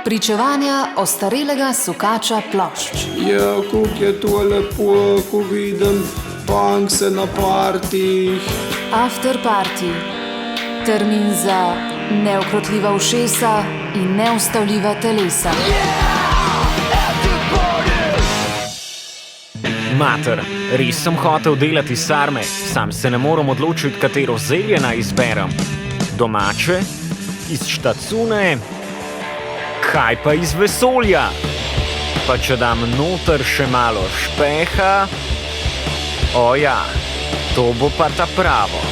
Pričevanja ostarelega sukača plošč. Ja, kako je to lepo, ko vidim punkse na partih. After Party. Termin za neukrotljiva ušesa in neustavljiva telesa. Mater, res sem hotel delati sarme, sam se ne moram odločiti, katero zelje naj izberem. Domače, iz štacune, kaj pa iz vesolja? Pa če dam noter še malo špeha, oja, to bo pa ta pravo.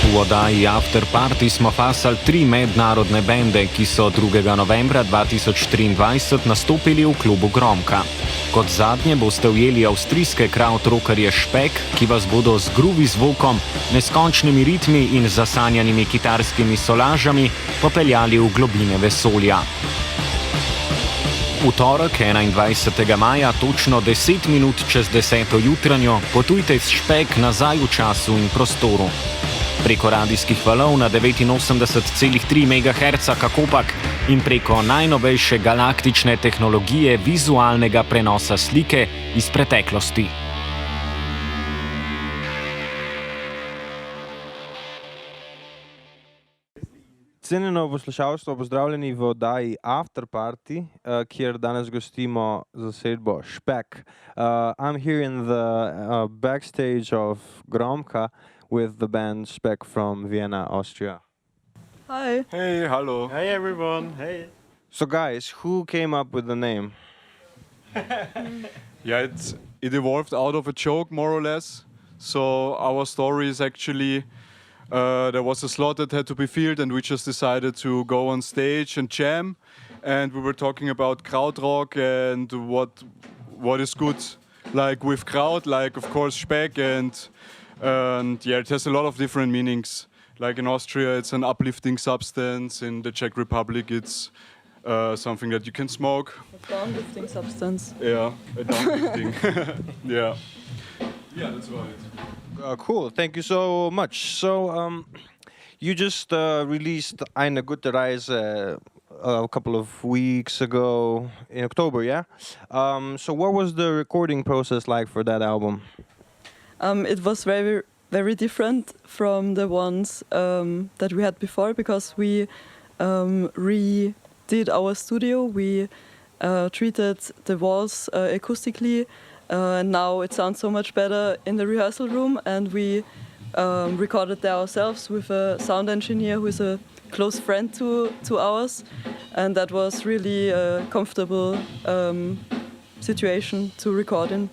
V oddaji After Party smo fasali 3 mednarodne bende, ki so 2. novembra 2023 nastopili v klubu Gromka. Kot zadnje boste ujeli avstrijske krautrockerje Špek, ki vas bodo z groovy zvokom, neskončnimi ritmi in zasanjanimi kitarskimi solažami popeljali v globine vesolja. V torek 21. maja, točno 10 minut čez 10. jutranjo, potujte s Špek nazaj v času in prostoru. Preko radijskih valov na 89,3 MHz kakopak in preko najnovejše galaktične tehnologije vizualnega prenosa slike iz preteklosti. Cenjeno poslušalstvo, pozdravljeni v oddaji After Party, kjer danes gostimo zasedbo Špek. I'm here in the backstage of Gromka with the band Špek from Vienna, Austria. Hi. Hey, hello. Hey everyone, hey. So guys, who came up with the name? Yeah, it evolved out of a joke, more or less. So our story is actually, there was a slot that had to be filled and we just decided to go on stage and jam. And we were talking about krautrock and what is good, like with kraut, like of course Speck and yeah, it has a lot of different meanings. Like in Austria, it's an uplifting substance. In the Czech Republic, it's something that you can smoke. A downlifting substance. Yeah, a downlifting. Yeah. Yeah, that's right. Cool, thank you so much. So, you just released Eine gute Reise a couple of weeks ago in October, yeah? So what was the recording process like for that album? It was very, very different from the ones that we had before because we redid our studio. We treated the walls acoustically, and now it sounds so much better in the rehearsal room. And we recorded there ourselves with a sound engineer who is a close friend to ours, and that was really a comfortable situation to record in.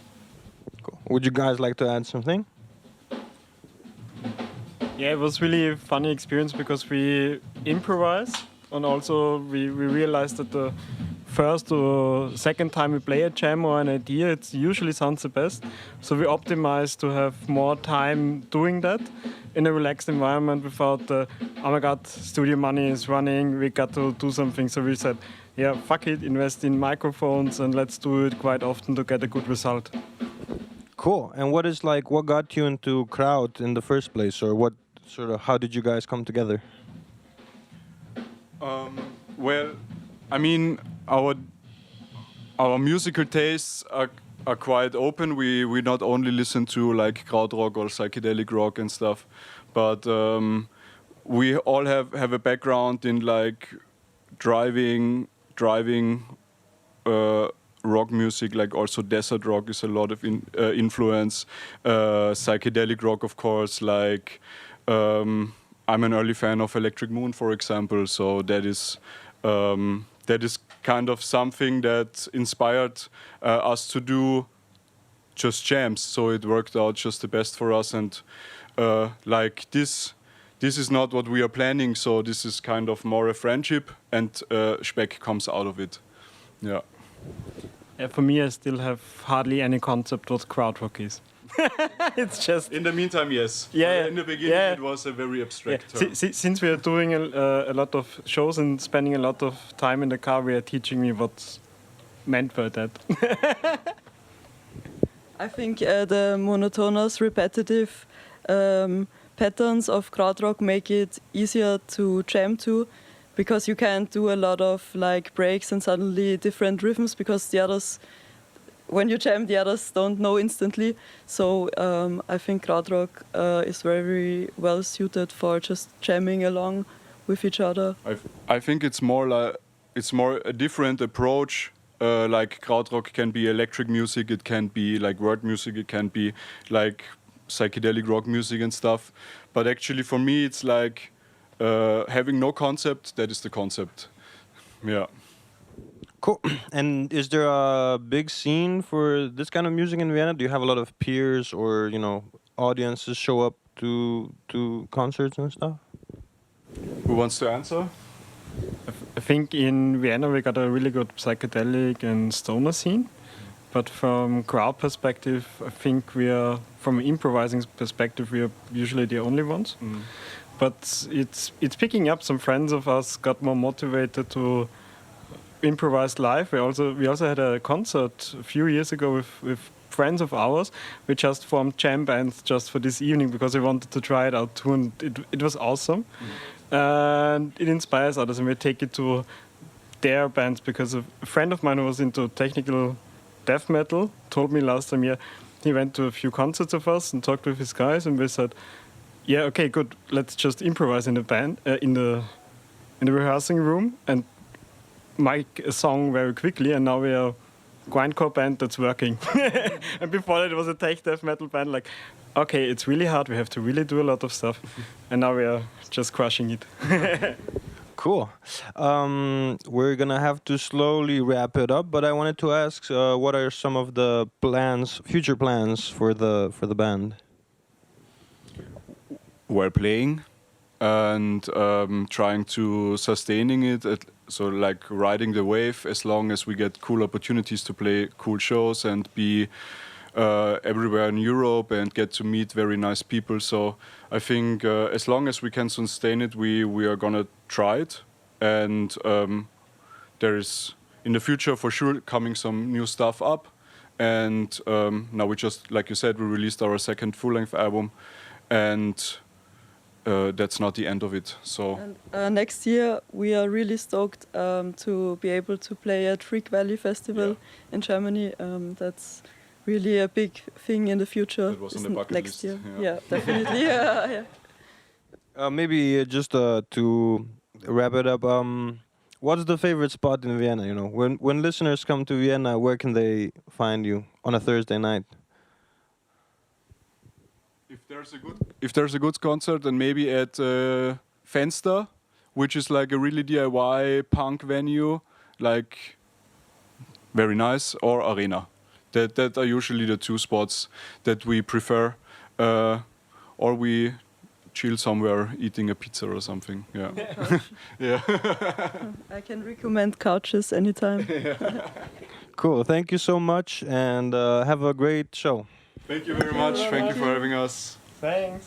Cool. Would you guys like to add something? Yeah, it was really a funny experience because we improvise and also we realized that the first or second time we play a jam or an idea, it usually sounds the best. So we optimized to have more time doing that in a relaxed environment without the, oh my god, studio money is running, we got to do something. So we said, yeah, fuck it, invest in microphones and let's do it quite often to get a good result. Cool. And what got you into kraut in the first place, or how did you guys come together? Well, I mean, our musical tastes are quite open. We not only listen to like krautrock or psychedelic rock and stuff, but we all have a background in like driving rock music, like also desert rock is a lot of influence. Psychedelic rock, of course, like I'm an early fan of Electric Moon, for example. So that is kind of something that inspired us to do just jams. So it worked out just the best for us. And like this is not what we are planning. So this is kind of more a friendship, and Speck comes out of it. Yeah. Yeah, for me, I still have hardly any concept what krautrock is. It's just... In the meantime, yes. Yeah. In the beginning, it was a very abstract term. Since we are doing a lot of shows and spending a lot of time in the car, we are teaching me what's meant by that. I think the monotonous, repetitive patterns of krautrock make it easier to jam to, because you can't do a lot of like breaks and suddenly different rhythms, because the others, when you jam, the others don't know instantly. So I think krautrock is very well suited for just jamming along with each other. I think it's more a different approach. Like krautrock can be electric music, it can be like world music, it can be like psychedelic rock music and stuff. But actually, for me, it's like having no concept. That is the concept. Yeah. Cool. And is there a big scene for this kind of music in Vienna? Do you have a lot of peers or audiences show up to concerts and stuff? Who wants to answer? I think in Vienna we got a really good psychedelic and stoner scene, but from crowd perspective, I think we are, from an improvising perspective, we are usually the only ones. But it's picking up. Some friends of us got more motivated to improvise live. We also had a concert a few years ago with friends of ours. We just formed jam bands just for this evening because we wanted to try it out too, and it was awesome. And it inspires others, and we take it to their bands, because a friend of mine who was into technical death metal told me last time, he went to a few concerts of us and talked with his guys, and we said, yeah, okay, good, let's just improvise in the band, in the rehearsing room, and make a song very quickly, and now we are grindcore band that's working. And before that it was a tech death metal band, like, okay, it's really hard, we have to really do a lot of stuff, and now we are just crushing it. Cool. We're gonna have to slowly wrap it up, but I wanted to ask, what are some of the future plans for the band? We're playing and trying to sustaining it, so like riding the wave as long as we get cool opportunities to play cool shows and be everywhere in Europe and get to meet very nice people. So I think as long as we can sustain it, we are gonna try it. And there is in the future for sure coming some new stuff up. And now we just, like you said, we released our second full-length album, and that's not the end of it. So and, next year we are really stoked to be able to play at Freak Valley Festival in Germany. That's really a big thing in the future. That was on the bucket next list. year. Yeah. Yeah, definitely. yeah. Maybe just to wrap it up, what's the favorite spot in Vienna? When listeners come to Vienna, where can they find you on a Thursday night? If there's a good concert, then maybe at Fenster, which is like a really DIY punk venue, like very nice, or Arena. That are usually the two spots that we prefer, or we chill somewhere eating a pizza or something. Yeah. Yeah. I can recommend couches anytime. Cool. Thank you so much, and have a great show. Thank you very much. Thank you for having us. Thanks.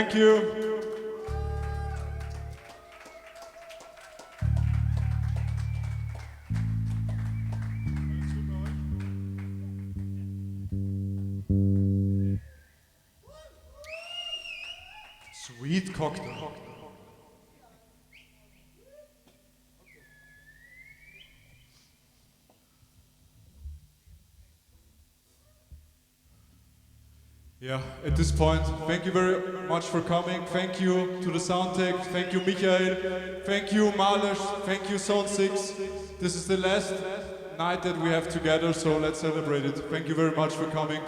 Thank you. Sweet cocktail. Yeah, at this point, thank you very much for coming. Thank you to the sound tech. Thank you, Michael. Thank you, Malish. Thank you, Zone 6. This is the last night that we have together, so let's celebrate it. Thank you very much for coming.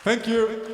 Thank you.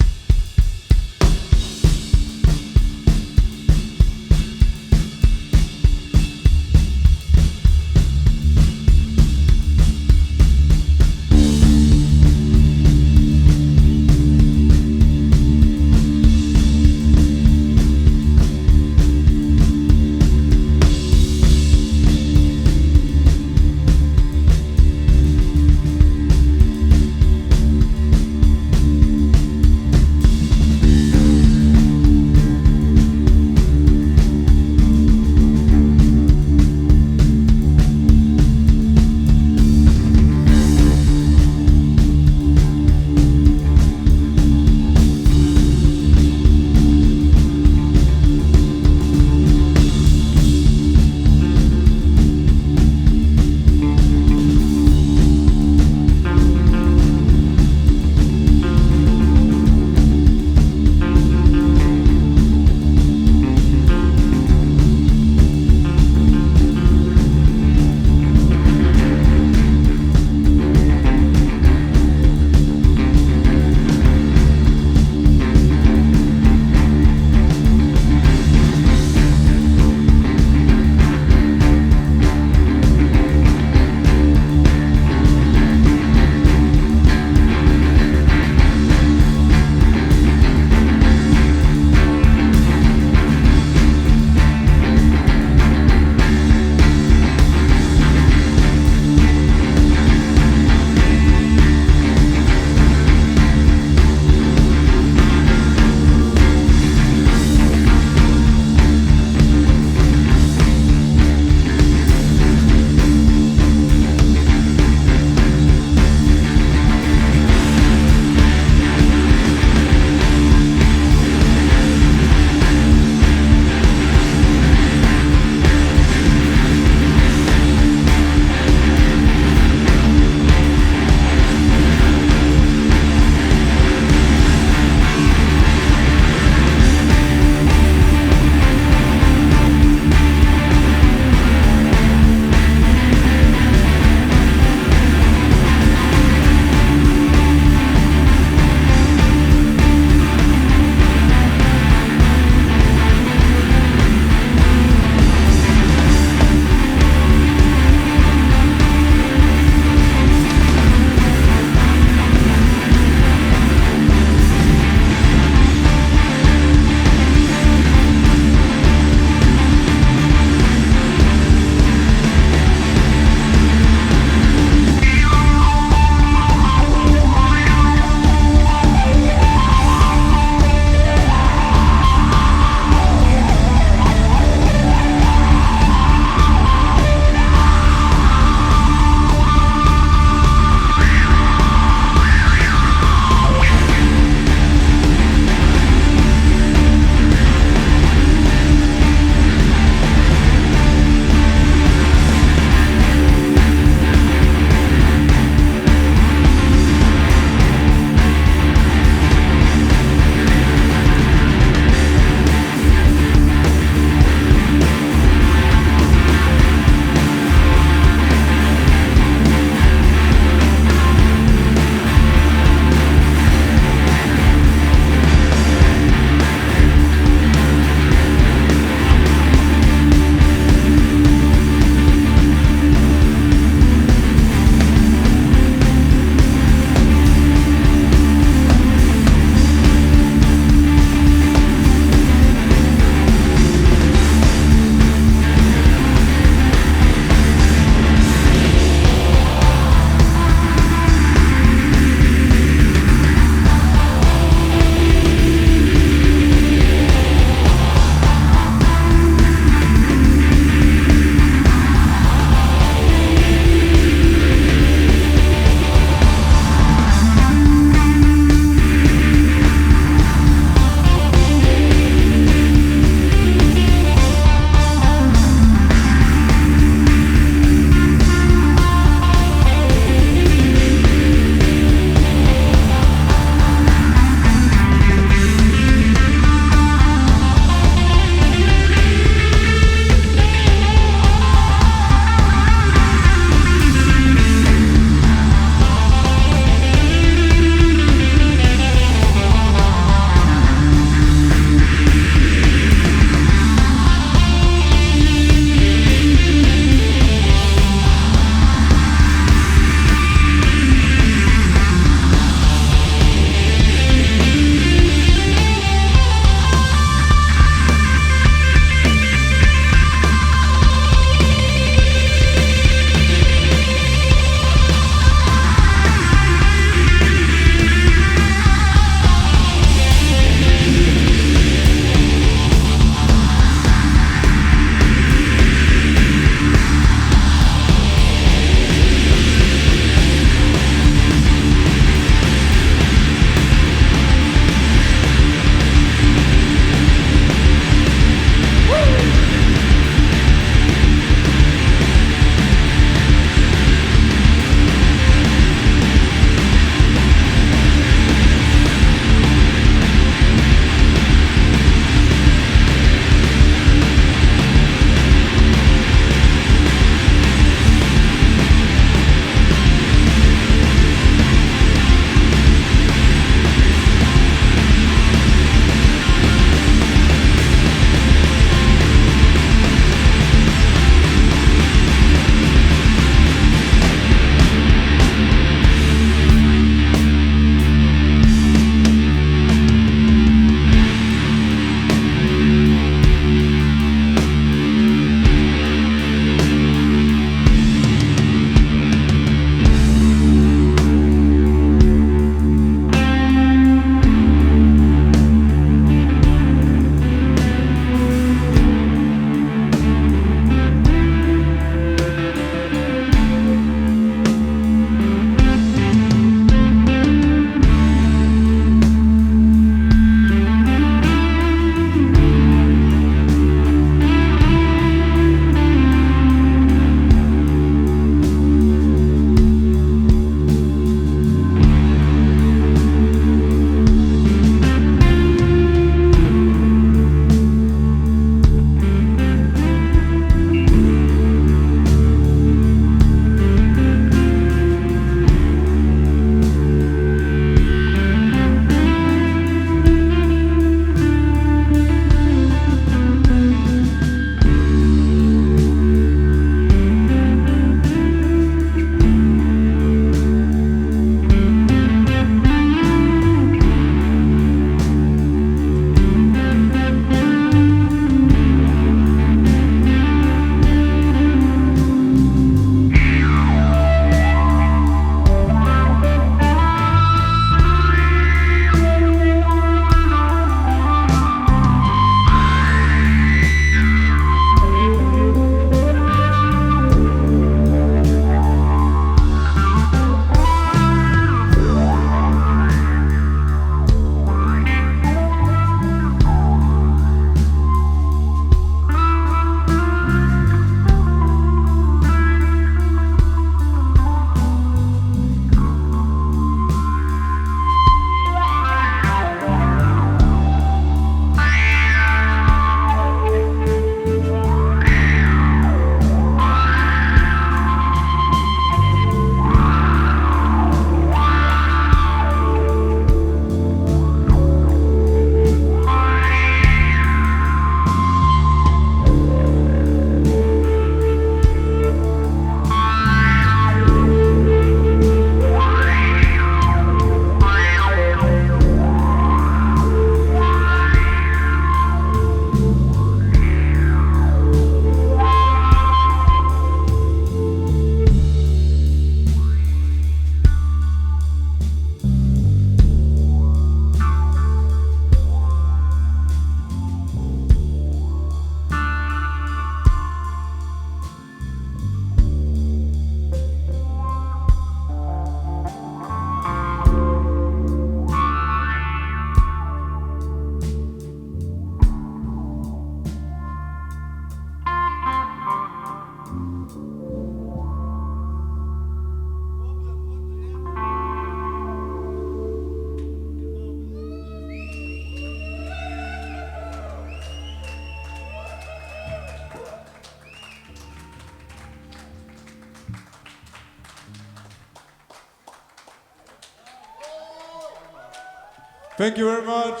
Thank you very much.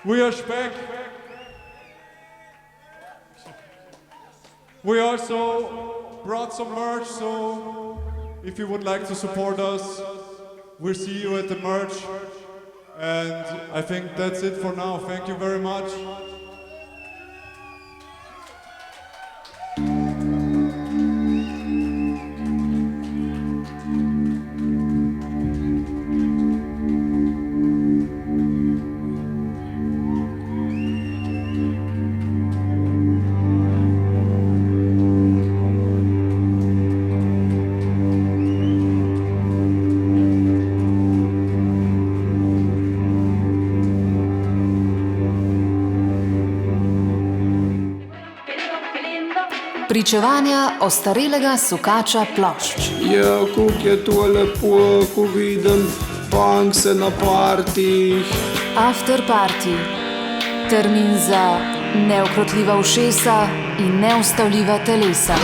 We are Speck. We also brought some merch, so if you would like to support us, we'll see you at the merch. And I think that's it for now. Thank you very much. Pričevanja ostarelega sukača plošč. Ja, kako je to lepo, ko vidim punkse na partijih. After Party. Termin za neukrotljiva ušesa in neustavljiva telesa.